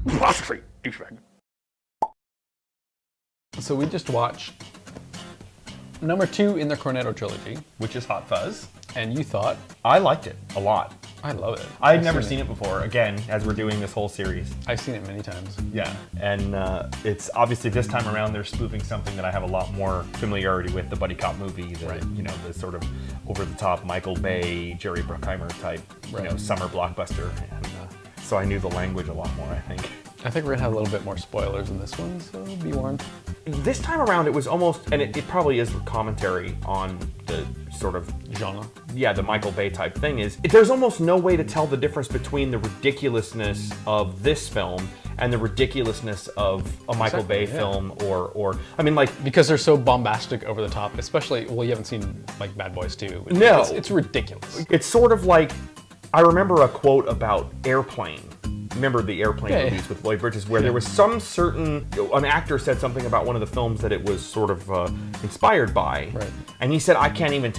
Apostrophe, douchebag. So we just watched number 2 in the Cornetto Trilogy. Which is Hot Fuzz. And you thought? I liked it a lot. I love it. I'd never seen it before, again, as we're doing this whole series. I've seen it many times. Yeah, and it's obviously this time around they're spoofing something that I have a lot more familiarity with, the buddy cop movie, you know, the sort of over-the-top Michael Bay, Jerry Bruckheimer type, you know, summer blockbuster. And so I knew the language a lot more, I think. I think we're gonna have a little bit more spoilers in this one, so be warned. This time around it was almost, and it probably is commentary on the sort of genre. Yeah, the Michael Bay type thing is, there's almost no way to tell the difference between the ridiculousness of this film and the ridiculousness of a Michael Bay film or I mean, like, because they're so bombastic, over the top, especially, well, you haven't seen like Bad Boys 2. No. It's ridiculous. It's sort of like, I remember a quote about Airplane. Remember the Airplane movies with Lloyd Bridges, where there was some certain, an actor said something about one of the films that it was sort of inspired by, and he said, I can't even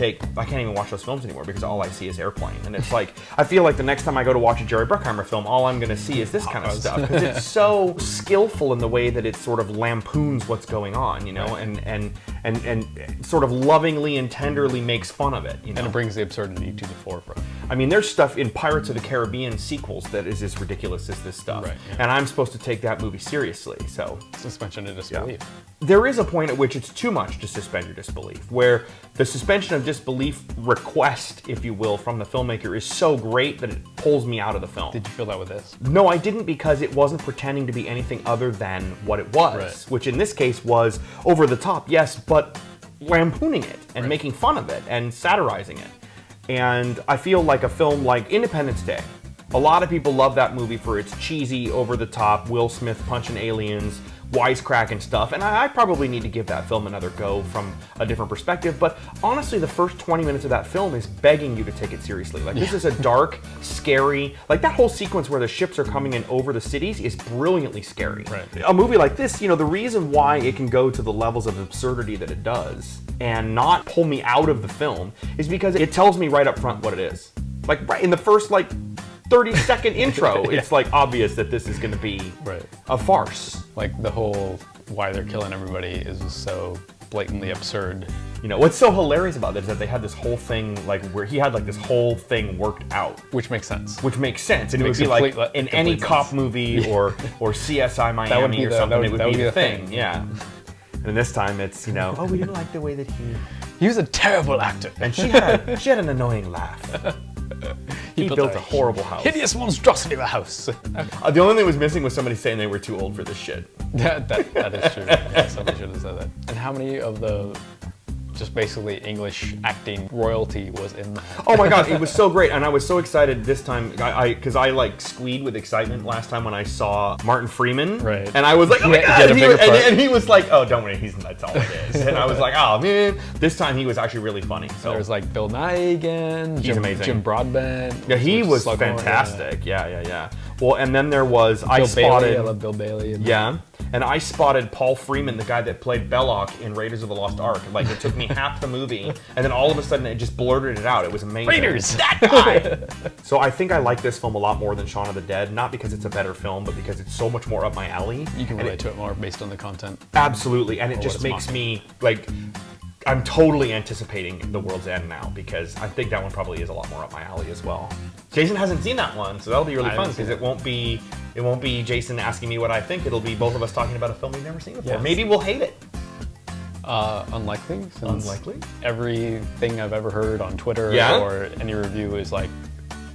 watch those films anymore because all I see is Airplane. And it's like, I feel like the next time I go to watch a Jerry Bruckheimer film, all I'm going to see is this kind of stuff, because it's so skillful in the way that it sort of lampoons what's going on, you know, and sort of lovingly and tenderly makes fun of it, you know? And it brings the absurdity to the forefront. I mean, there's stuff in Pirates of the Caribbean sequels that is as ridiculous as this stuff. And I'm supposed to take that movie seriously, so. Suspension of disbelief. There is a point at which it's too much to suspend your disbelief, where the suspension of disbelief request, if you will, from the filmmaker is so great that it pulls me out of the film. Did you feel that with this? No, I didn't, because it wasn't pretending to be anything other than what it was, which in this case was over the top, yes, but lampooning it and making fun of it and satirizing it. And I feel like a film like Independence Day, a lot of people love that movie for its cheesy, over-the-top, Will Smith punching aliens, wisecracking stuff, and I probably need to give that film another go from a different perspective, but honestly, the first 20 minutes of that film is begging you to take it seriously. Like, this is a dark, scary, like that whole sequence where the ships are coming in over the cities is brilliantly scary. A movie like this, you know, the reason why it can go to the levels of absurdity that it does and not pull me out of the film is because it tells me right up front what it is. Like, right in the first, like, 30-second intro, it's like obvious that this is going to be a farce. Like the whole why they're killing everybody is just so blatantly absurd. You know, what's so hilarious about this is that they had this whole thing, like, where he had like this whole thing worked out. Which makes sense. Which makes sense. And it would be like in any cop movie or CSI Miami or something, it would be the thing. Yeah. And this time it's, you know, oh, we didn't like the way that he was a terrible actor. And she had an annoying laugh. He built a horrible house. Hideous monstrosity of a house. The only thing that was missing was somebody saying they were too old for this shit. That is true. Yeah, somebody should have said that. And how many of the just basically English acting royalty was in that? Oh my god, it was so great, and I was so excited this time, because I like squealed with excitement last time when I saw Martin Freeman, and I was like, oh my god, and he was like, oh, don't worry, that's all it is. And I was like, oh man, this time he was actually really funny. So there was like Bill Nye again, he's amazing. Jim Broadbent. Yeah, he was fantastic. Yeah. Well, and then there was, I love Bill Bailey. And I spotted Paul Freeman, the guy that played Belloc in Raiders of the Lost Ark. Like, it took me half the movie, and then all of a sudden it just blurted it out. It was amazing. Raiders! That guy! So I think I like this film a lot more than Shaun of the Dead, not because it's a better film, but because it's so much more up my alley. You can relate to it more based on the content. Absolutely, and it just makes me, like, I'm totally anticipating The World's End now, because I think that one probably is a lot more up my alley as well. Jason hasn't seen that one, so that'll be really fun, because it won't be Jason asking me what I think. It'll be both of us talking about a film we've never seen before. Yes. Maybe we'll hate it. Unlikely. Everything I've ever heard on Twitter or any review is like,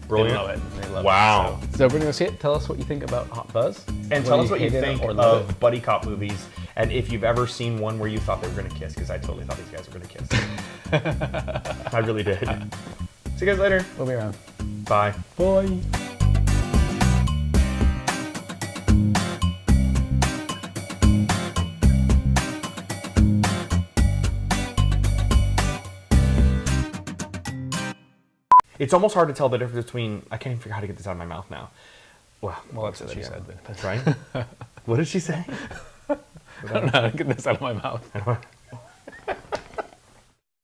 brilliant. They love it. They love wow. it. So we're gonna go see it. Tell us what you think about Hot Fuzz. And tell us what you think of buddy cop movies. And if you've ever seen one where you thought they were gonna kiss, because I totally thought these guys were gonna kiss. I really did. See you guys later. We'll be around. Bye. Bye. It's almost hard to tell the difference between, I can't even figure out how to get this out of my mouth now. Well, that's what she said. Right? What did she say? I don't know how to get this out of my mouth.